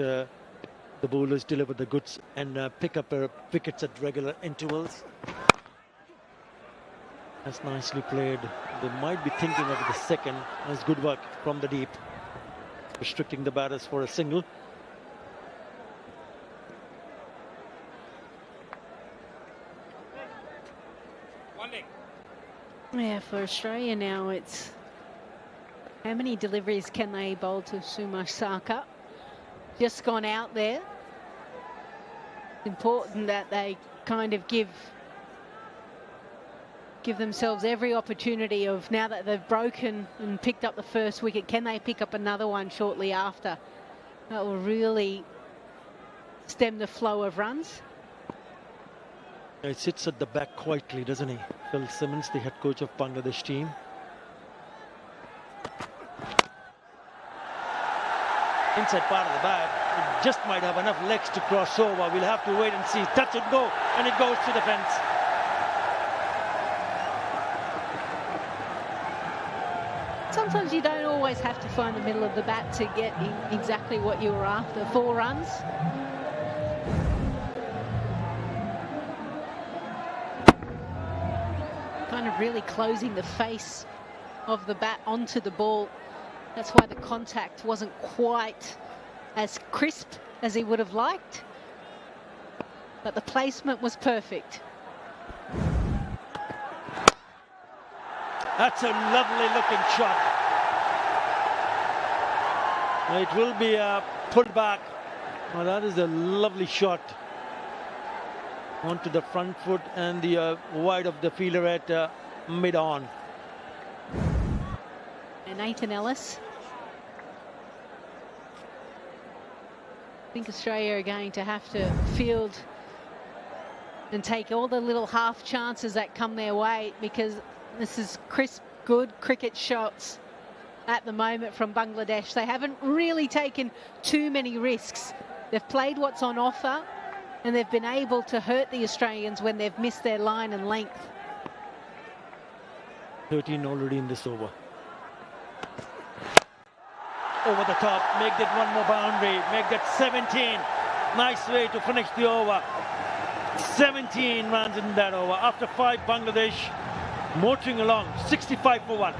the bowlers deliver the goods and pick up wickets at regular intervals. That's nicely played. They might be thinking of the second. That's good work from the deep, restricting the batters for a single. Yeah, for Australia now, it's how many deliveries can they bowl to Sumashaka? Just gone out there. It's important that they kind of give themselves every opportunity of, now that they've broken and picked up the first wicket, can they pick up another one shortly after? That will really stem the flow of runs. He sits at the back quietly, doesn't he? Phil Simmons, the head coach of Bangladesh team. Inside part of the bat, it just might have enough legs to cross over. We'll have to wait and see. Touch and go, and it goes to the fence. Sometimes you don't always have to find the middle of the bat to get exactly what you were after. 4 runs. Kind of really closing the face of the bat onto the ball. That's why the contact wasn't quite as crisp as he would have liked. But the placement was perfect. That's a lovely looking shot. It will be pulled back. Oh, that is a lovely shot. Onto the front foot and the wide of the fielder at mid-on. And Nathan Ellis. I think Australia are going to have to field and take all the little half chances that come their way, because this is crisp, good cricket shots at the moment from Bangladesh. They haven't really taken too many risks. They've played what's on offer, and they've been able to hurt the Australians when they've missed their line and length. 13 already in this over. Over the top, make that one more boundary, make that 17. Nice way to finish the over. 17 runs in that over. After 5, Bangladesh motoring along, 65 for 1.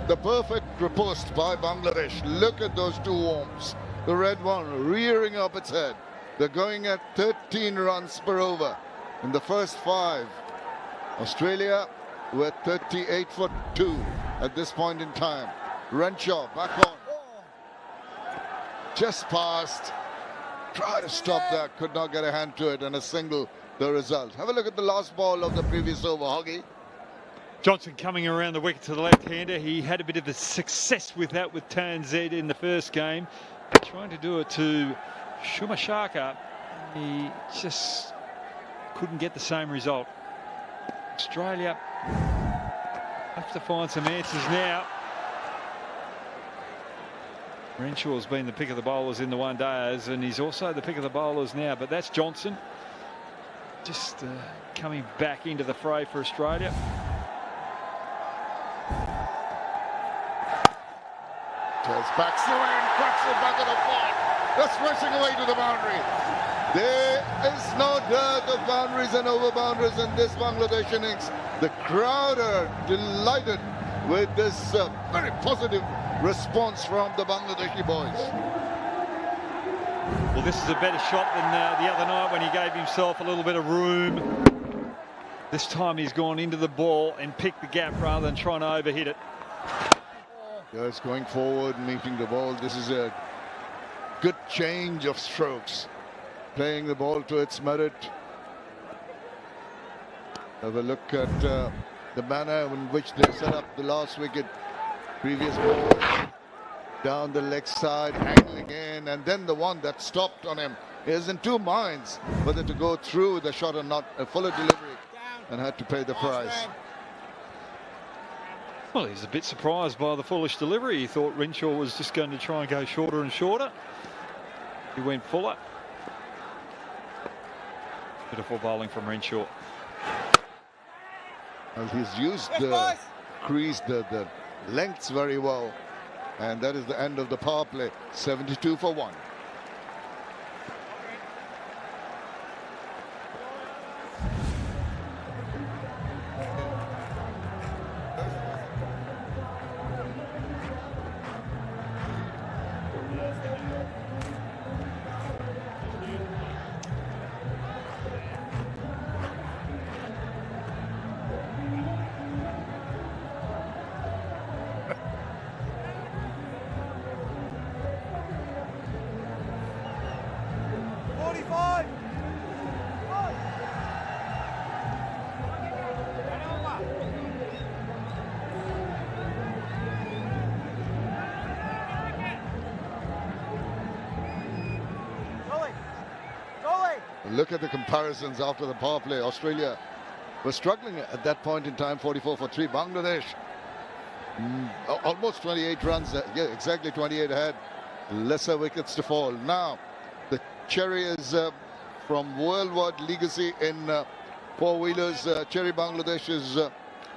The perfect riposte by Bangladesh. Look at those 2 worms. The red one rearing up its head. They're going at 13 runs per over in the first 5. Australia were 38 for 2 at this point in time. Renshaw back on. Just passed. Try to stop that. Could not get a hand to it, and a single the result. Have a look at the last ball of the previous over, Hoggy. Johnson coming around the wicket to the left-hander. He had a bit of a success with that with Tanzed in the first game. Trying to do it to Sumashaka. He just couldn't get the same result. Australia have to find some answers now. Renshaw's been the pick of the bowlers in the one days, and he's also the pick of the bowlers now, but that's Johnson just coming back into the fray for Australia. Backs away and cracks it back at the ball. That's racing away to the boundary. There is no dearth of boundaries and over boundaries in this Bangladesh innings. The crowd are delighted with this very positive response from the Bangladeshi boys. Well, this is a better shot than the other night when he gave himself a little bit of room. This time he's gone into the ball and picked the gap rather than trying to overhit it. Just going forward, meeting the ball. This is a good change of strokes. Playing the ball to its merit. Have a look at the manner in which they set up the last wicket. Previous ball. down the leg side, angling in, and then the one that stopped on him is in two minds whether to go through the shot or not. A fuller delivery, and had to pay the price. Well, he's a bit surprised by the foolish delivery. He thought Renshaw was just going to try and go shorter and shorter. He went fuller. Beautiful bowling from Renshaw. Well, he's used the crease, the lengths very well. And that is the end of the power play. 72 for 1. Look at the comparisons after the power play. Australia was struggling at that point in time. 44 for 3. Bangladesh almost 28 runs. Yeah, exactly 28 ahead. Lesser wickets to fall. Now the cherry is from worldwide legacy in four-wheelers. Cherry Bangladesh is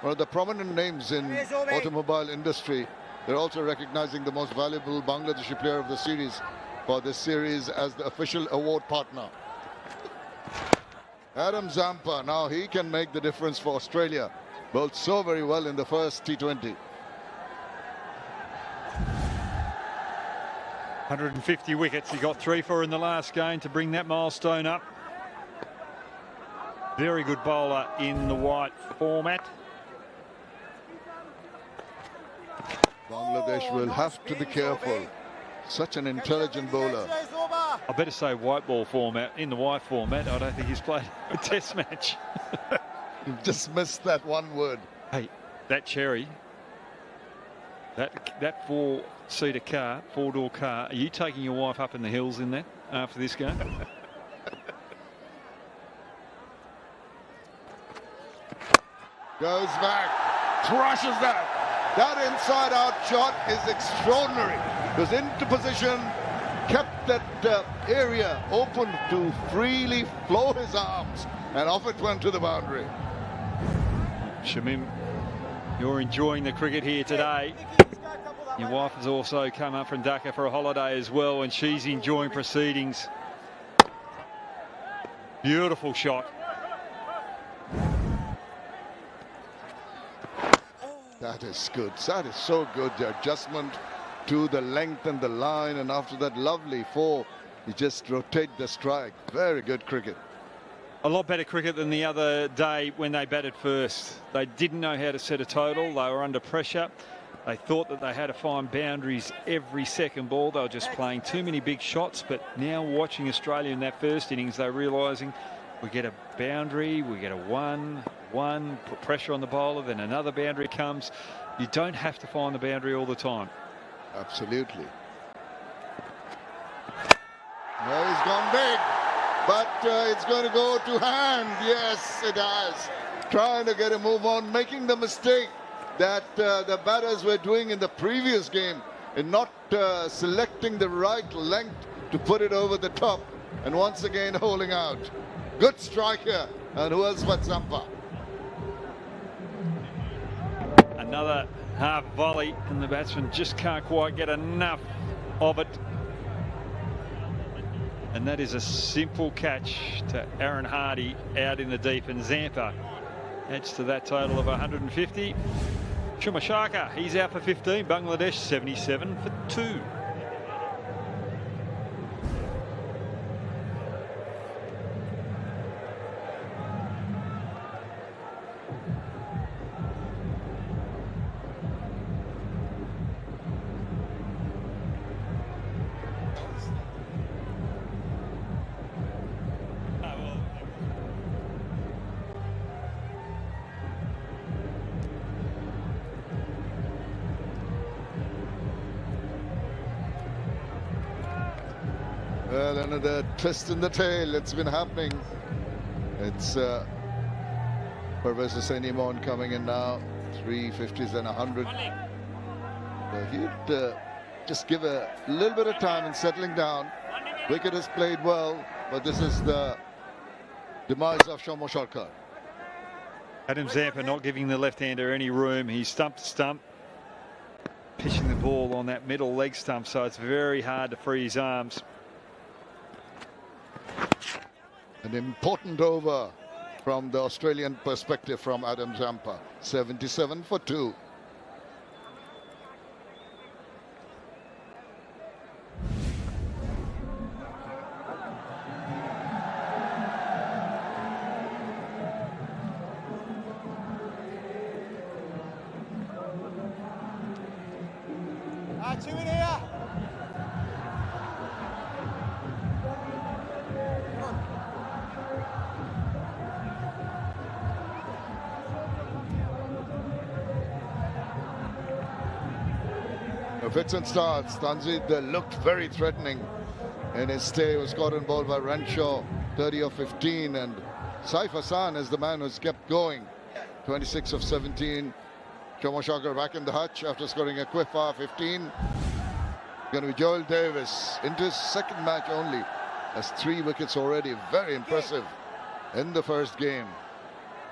one of the prominent names in automobile industry. They're also recognizing the most valuable Bangladeshi player of the series for this series as the official award partner. Adam Zampa, now he can make the difference for Australia. Bowled so very well in the first T20. 150 wickets. He got 3 for in the last game to bring that milestone up. Very good bowler in the white format. Bangladesh will have to be careful. Such an intelligent bowler. I better say white ball format. In the white format, I don't think he's played a test match. You've just missed that one word. Hey, that cherry, that four-seater car, four-door car, are you taking your wife up in the hills in that after this game? Goes back, thrashes that. That inside-out shot is extraordinary. Was into position, kept that area open to freely flow his arms, and off it went to the boundary. Shamim, you're enjoying the cricket here today. Your wife has also come up from Dhaka for a holiday as well, and she's enjoying proceedings. Beautiful shot. That is good. That is so good. The adjustment to the length and the line, and after that lovely four, you just rotate the strike. Very good cricket. A lot better cricket than the other day when they batted first. They didn't know how to set a total. They were under pressure. They thought that they had to find boundaries every second ball. They were just playing too many big shots. But now watching Australia in that first innings, they're realising we get a boundary, we get a one, put pressure on the bowler, then another boundary comes. You don't have to find the boundary all the time. Absolutely. Well, he's gone big, but it's going to go to hand. Yes, it has. Trying to get a move on, making the mistake that the batters were doing in the previous game in not selecting the right length to put it over the top, and once again holding out. Good striker, and who else but Zampa? Another half volley, and the batsman just can't quite get enough of it. And that is a simple catch to Aaron Hardy out in the deep, and Zampa adds to that total of 150. Shumashaka, he's out for 15. Bangladesh 77 for 2. Well, another twist in the tail. It's been happening. It's Pervez Hussaini coming in now. 350s and 100. He'd just give a little bit of time in settling down. Wicket has played well, but this is the demise of Shoma Sharkar. Adam Zampa not giving the left-hander any room. He's stump to stump, pitching the ball on that middle leg stump, so it's very hard to free his arms. An important over from the Australian perspective from Adam Zampa. 77 for 2. Two in here. Fits and starts. Tanzid looked very threatening in his stay. Was caught on ball by Renshaw, 30 of 15, and Saif Hassan is the man who's kept going. 26 of 17. Shoma Sharkar back in the hutch after scoring a quick 15. Going to be Joel Davis into his second match only. Has 3 wickets already. Very impressive in the first game.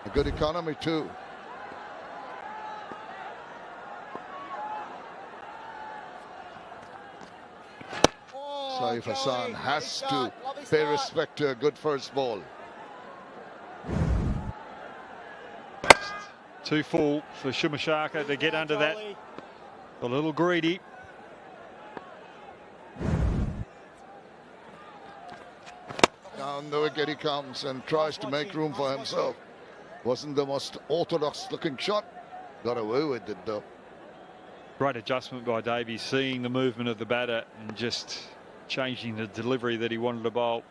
A good economy too. Saif Hassan has to pay respect to a good first ball. Too full for Shoma Sharkar to get under that. A little greedy. Down the wicket he comes and tries to make room for himself. Wasn't the most orthodox looking shot. Got away with it though. Great adjustment by Davies, seeing the movement of the batter and just changing the delivery that he wanted to bowl.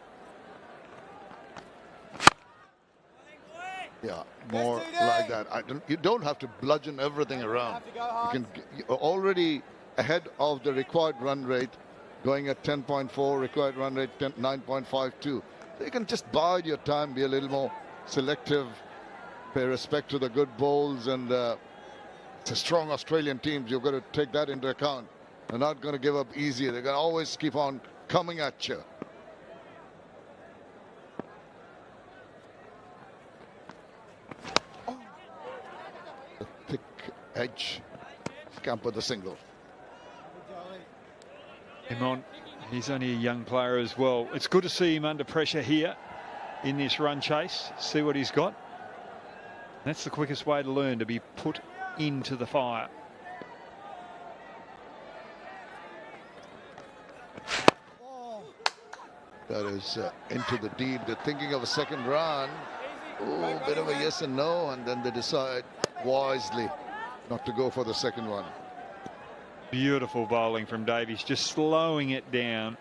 Yeah, more like that. You don't have to bludgeon everything around. You're already ahead of the required run rate, going at 10.4, required run rate 9.52. So you can just bide your time, be a little more selective, pay respect to the good bowls, and it's a strong Australian team. You've got to take that into account. They're not going to give up easy. They're going to always keep on coming at you. The thick edge. Camper the single. Imran, he's only a young player as well. It's good to see him under pressure here in this run chase. See what he's got. That's the quickest way to learn, to be put into the fire. That is into the deep. They're thinking of a second run. Oh, bit of a yes and no, and then they decide wisely not to go for the second one. Beautiful bowling from Davies, just slowing it down.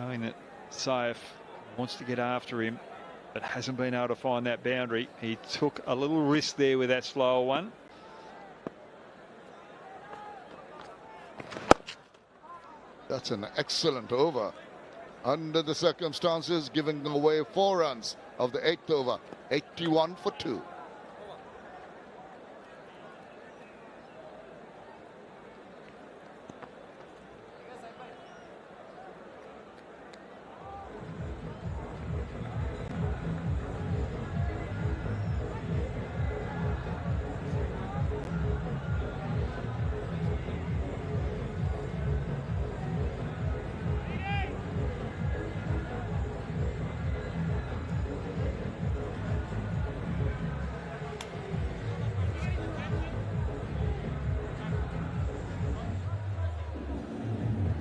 Knowing that Saif wants to get after him, but hasn't been able to find that boundary. He took a little risk there with that slower one. That's an excellent over. Under the circumstances, giving away 4 runs of the 8th over. 81 for 2.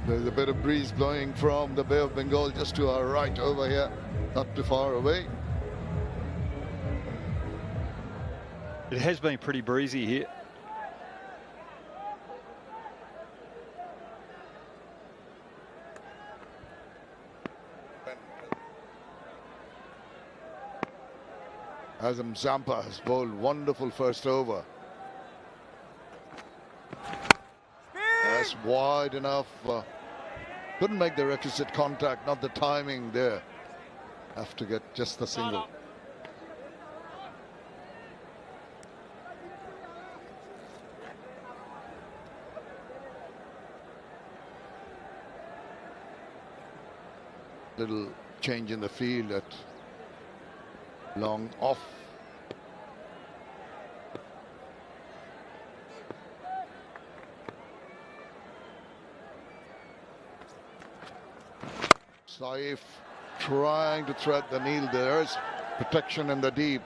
There's a bit of breeze blowing from the Bay of Bengal just to our right over here, not too far away. It has been pretty breezy here. Adam Zampa has bowled wonderful first over. That's wide enough. couldn't make the requisite contact, not the timing there. Have to get just the single. Little change in the field at long off. Saif trying to thread the needle. There's protection in the deep.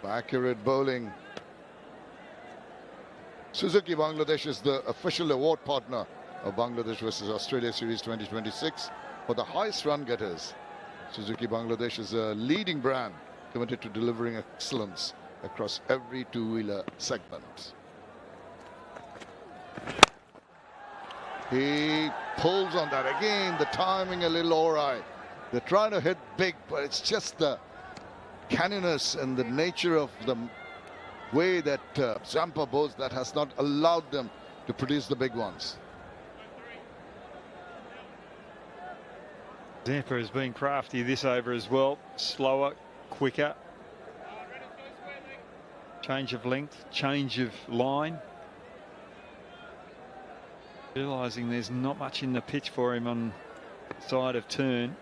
Accurate bowling. Suzuki Bangladesh is the official award partner of Bangladesh versus Australia Series 2026 for the highest run getters. Suzuki Bangladesh is a leading brand committed to delivering excellence across every two-wheeler segment. He pulls on that again. The timing a little awry. They're trying to hit big, but it's just the canniness and the nature of the way that Zampa bowls that has not allowed them to produce the big ones. Zampa has been crafty this over as well. Slower, quicker. Change of length, change of line. Realising there's not much in the pitch for him on the side of turn.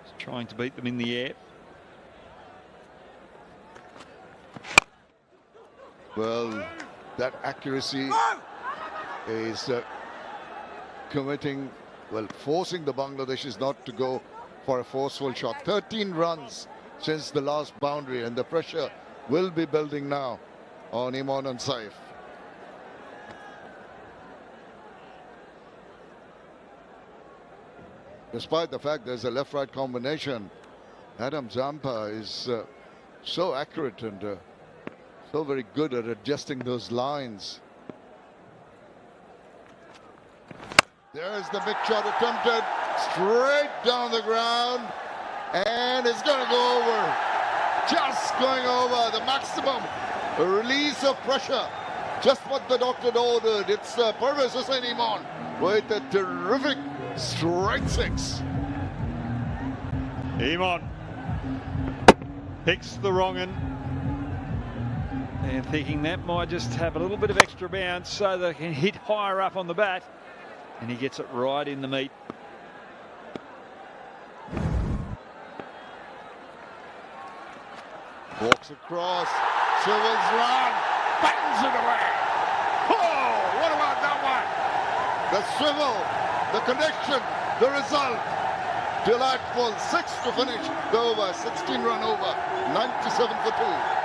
He's trying to beat them in the air. Well, that accuracy is forcing the Bangladeshis not to go for a forceful shot. 13 runs since the last boundary, and the pressure will be building now on Imran and Saif. Despite the fact there's a left-right combination, Adam Zampa is so accurate and so very good at adjusting those lines. There's the big shot attempted, straight down the ground, and it's going to go over. Just going over the maximum release of pressure. Just what the doctor ordered. It's Pervez Hussain Iman with a terrific straight six. Iman picks the wrong one. And thinking that might just have a little bit of extra bounce so they can hit higher up on the bat. And he gets it right in the meat. Walks across, swivels round, bangs it away. Oh, what about that one? The swivel, the connection, the result. Delightful. 6 to finish the over. 16-run over. 97 for 2.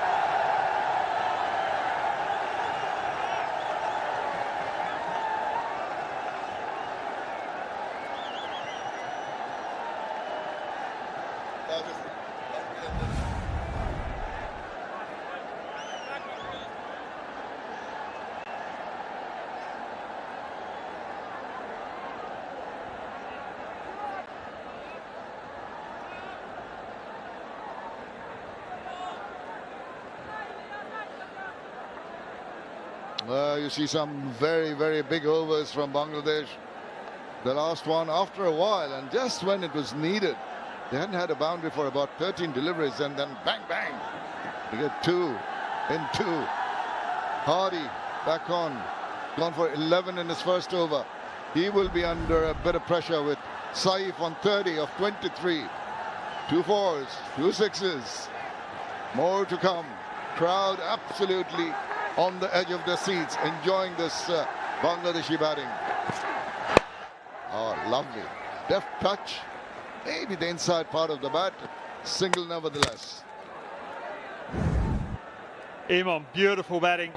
You see some very, very big overs from Bangladesh. The last one after a while, and just when it was needed. They hadn't had a boundary for about 13 deliveries, and then bang, bang. You get 2 in 2. Hardy back on. Gone for 11 in his first over. He will be under a bit of pressure with Saif on 30 of 23. 2 fours, 2 sixes. More to come. Crowd absolutely on the edge of their seats, enjoying this Bangladeshi batting. Oh, lovely. Deft touch. Maybe the inside part of the bat. Single nevertheless. Imam, beautiful batting.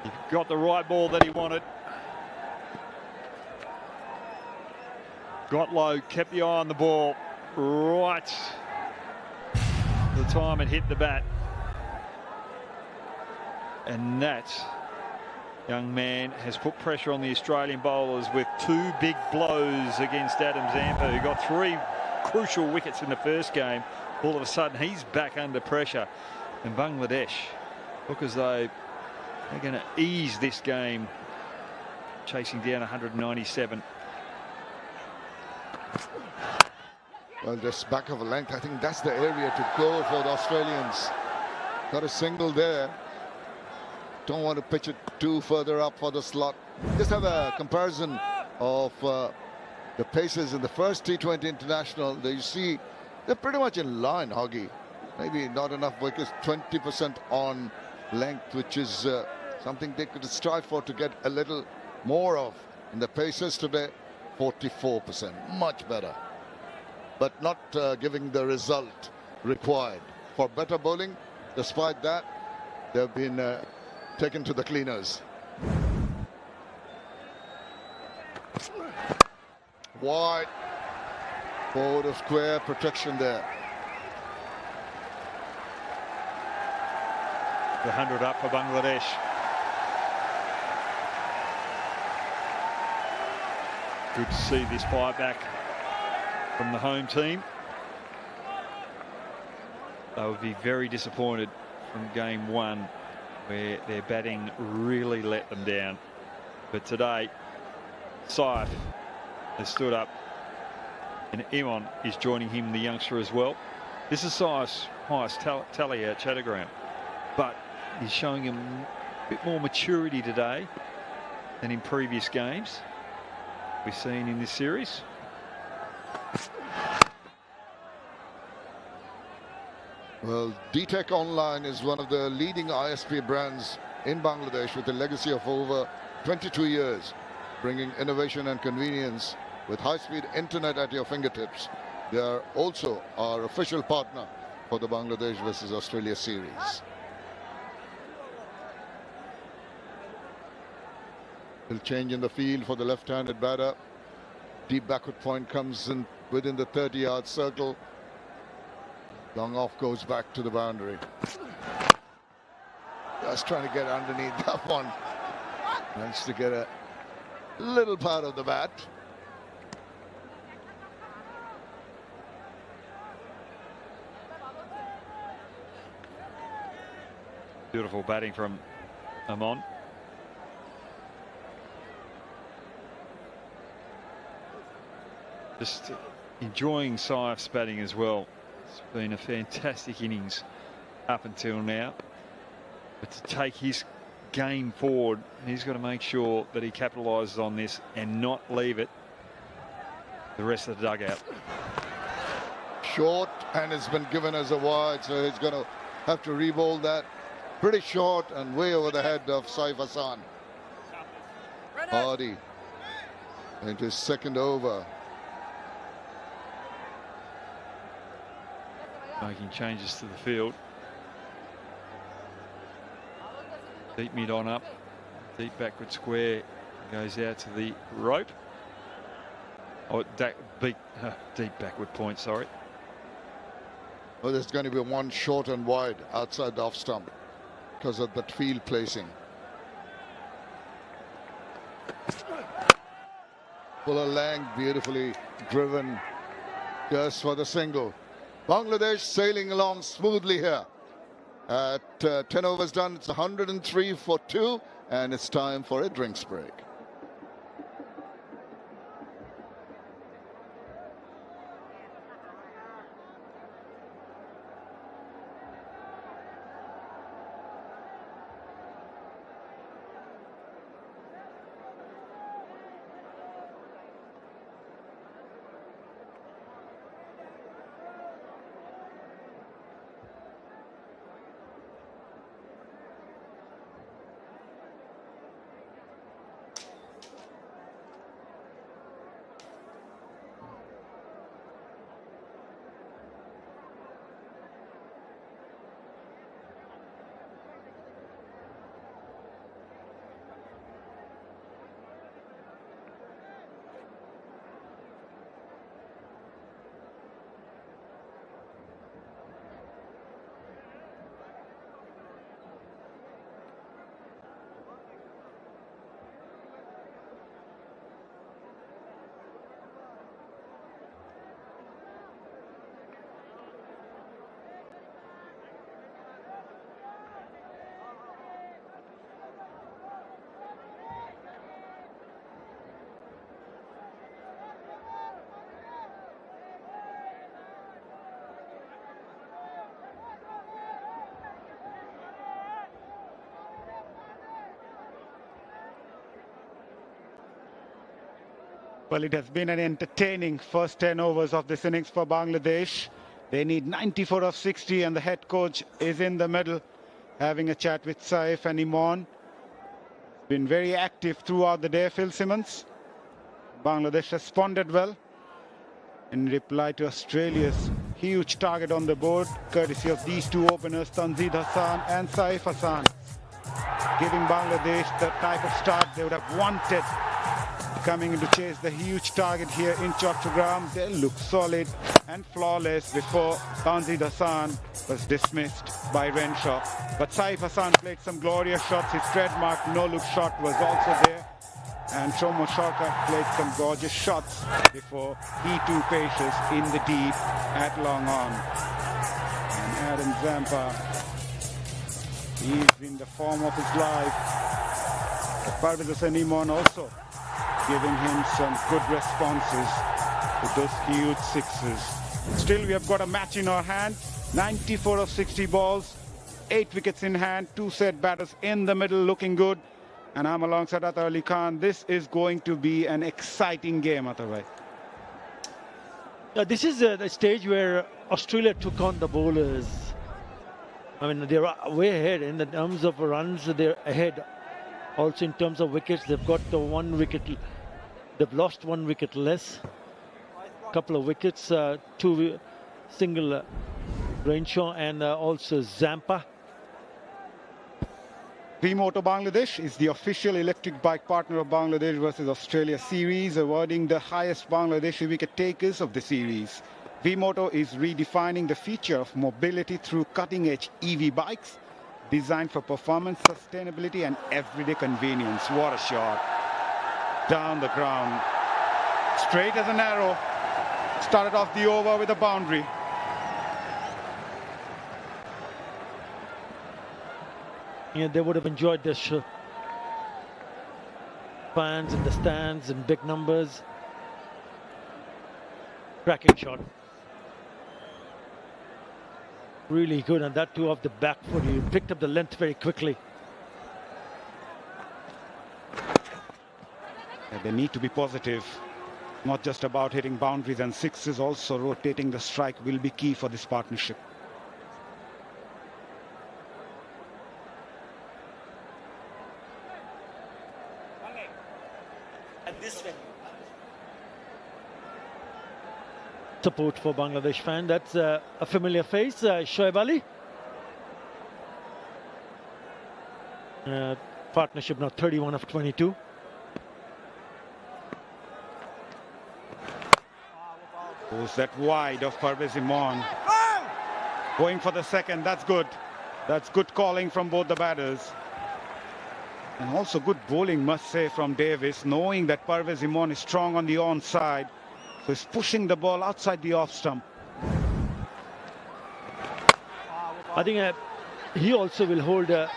He got the right ball that he wanted. Got low, kept the eye on the ball. Right. The time it hit the bat. And that young man has put pressure on the Australian bowlers with 2 big blows against Adam Zampa, who got 3 crucial wickets in the first game. All of a sudden he's back under pressure, and Bangladesh look as though they're going to ease this game chasing down 197. Well, just back of a length, I think that's the area to go for the Australians. Got a single there. Don't want to pitch it too further up for the slot. Just have a comparison of the paces in the first T20 International. There you see they're pretty much in line, Hoggy. Maybe not enough wickets, 20% on length, which is something they could strive for to get a little more of. In the paces today, 44%, much better. But not giving the result required. For better bowling, despite that, they've been taken to the cleaners. Wide. Forward of square protection there. The 100 up for Bangladesh. Good to see this fight back from the home team. They would be very disappointed from game one, where their batting really let them down. But today, Saif has stood up, and Imon is joining him, the youngster, as well. This is Saif's highest tally at Chattergram, but he's showing him a bit more maturity today than in previous games we've seen in this series. Well, DTech Online is one of the leading ISP brands in Bangladesh with a legacy of over 22 years, bringing innovation and convenience with high-speed internet at your fingertips. They are also our official partner for the Bangladesh versus Australia series. Will change in the field for the left-handed batter. Deep backward point comes in within the 30-yard circle. Long off goes back to the boundary. Just trying to get underneath that one. Managed to get a little part of the bat. Beautiful batting from Amon. Just enjoying Saif's batting as well. It's been a fantastic innings up until now. But to take his game forward, he's got to make sure that he capitalises on this and not leave it the rest of the dugout. Short, and it's been given as a wide, so he's going to have to re-bowl that. Pretty short and way over the head of Saif Hassan. Hardy into his second over. Making changes to the field. Deep mid on up, deep backward square, goes out to the rope. Oh, deep backward point, sorry. Well, there's going to be one short and wide outside the off stump because of that field placing. Fuller Lang beautifully driven just for the single. Bangladesh sailing along smoothly here. At 10 overs done, it's 103 for 2, and it's time for a drinks break. Well, it has been an entertaining first 10 overs of this innings for Bangladesh. They need 94 of 60, and the head coach is in the middle having a chat with Saif and Imran. Been very active throughout the day, Phil Simmons. Bangladesh responded well in reply to Australia's huge target on the board, courtesy of these two openers, Tanzid Hassan and Saif Hassan, giving Bangladesh the type of start they would have wanted coming in to chase the huge target here in Chattogram. They look solid and flawless before Tanzid Hassan was dismissed by Renshaw. But Saif Hassan played some glorious shots. His trademark no-look shot was also there. And Shomo Sharka played some gorgeous shots before he too paces in the deep at long on. And Adam Zampa, he's in the form of his life. Parvez Hussain Imran also giving him some good responses to those huge sixes. Still, we have got a match in our hand. 94 of 60 balls, 8 wickets in hand, 2 set batters in the middle looking good. And I'm alongside Atar Ali Khan. This is going to be an exciting game, Atar bhai. This is the stage where Australia took on the bowlers. I mean, they're way ahead in the terms of runs. They're ahead. Also in terms of wickets, they've got the 1 wicket. They've lost 1 wicket less. Couple of wickets, 2 single Renshaw and also Zampa. V-Moto Bangladesh is the official electric bike partner of Bangladesh versus Australia series, awarding the highest Bangladeshi wicket takers of the series. V-Moto is redefining the feature of mobility through cutting-edge EV bikes designed for performance, sustainability and everyday convenience. What a shot. Down the ground. Straight as an arrow. Started off the over with a boundary. Yeah, they would have enjoyed this. Fans in the stands in big numbers. Cracking shot. Really good, and that too off the back foot. He picked up the length very quickly. Yeah, they need to be positive. Not just about hitting boundaries and sixes, also rotating the strike will be key for this partnership. Support for Bangladesh fan. That's a familiar face, Shoaib Ali. Partnership now 31 of 22. Goes that wide of Parvez Imran. Going for the second, that's good. That's good calling from both the batters. And also good bowling, must say, from Davis, knowing that Parvez Imran is strong on the onside. So he's pushing the ball outside the off stump. I think he also will hold the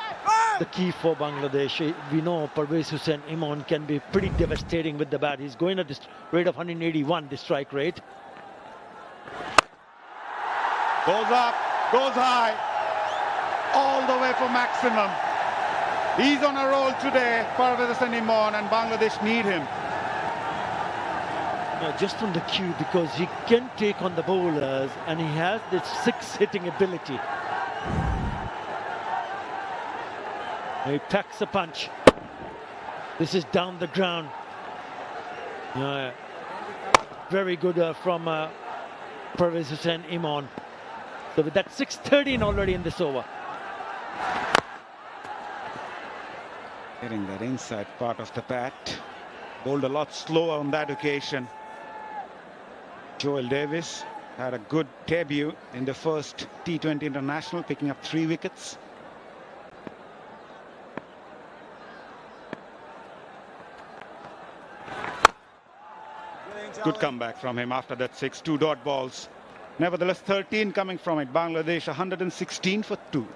key for Bangladesh. We know Parvez Hussain Imran can be pretty devastating with the bat. He's going at this rate of 181, the strike rate. Goes up, goes high, all the way for maximum. He's on a roll today, Parvez Hussain Imran, and Bangladesh need him. Just from the cue, because he can take on the bowlers and he has this 6 hitting ability. He packs a punch. This is down the ground. Very good from Parvez Hussain Imran. So with that 6:13 already in this over. Getting that inside part of the bat. Bowled a lot slower on that occasion. Joel Davis had a good debut in the first T20 International, picking up 3 wickets. Good comeback from him after that 6, 2 dot balls. Nevertheless, 13 coming from it. Bangladesh 116 for 2.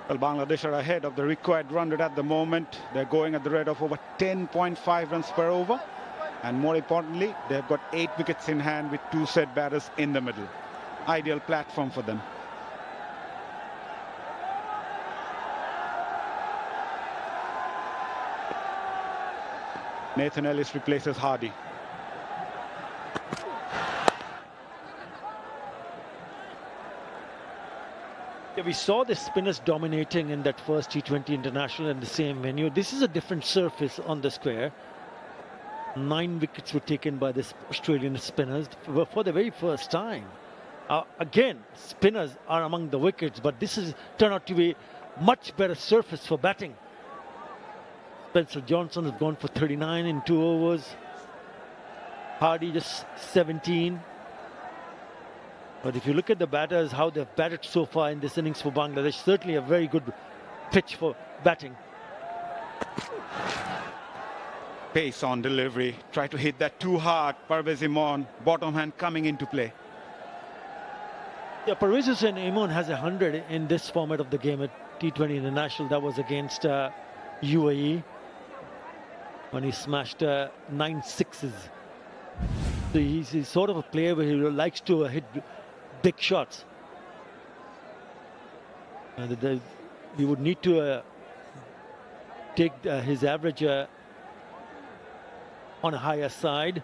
Well, Bangladesh are ahead of the required run rate at the moment. They're going at the rate of over 10.5 runs per over. And more importantly, they've got 8 wickets in hand with 2 set batters in the middle. Ideal platform for them. Nathan Ellis replaces Hardy. Yeah, we saw the spinners dominating in that first T20 international in the same venue. This is a different surface on the square. 9 wickets were taken by the Australian spinners for the very first time. Again, spinners are among the wickets, but this has turned out to be much better surface for batting. Spencer Johnson has gone for 39 in 2 overs. Hardy just 17. But if you look at the batters, how they've batted so far in this innings for Bangladesh, certainly a very good pitch for batting. Pace on delivery. Try to hit that too hard. Parvez Imran, bottom hand coming into play. Yeah, Parvez Hussain Imran has 100 in this format of the game at T20 International. That was against UAE when he smashed 9 sixes. So he's sort of a player where he likes to hit big shots. And he would need to take his average on a higher side.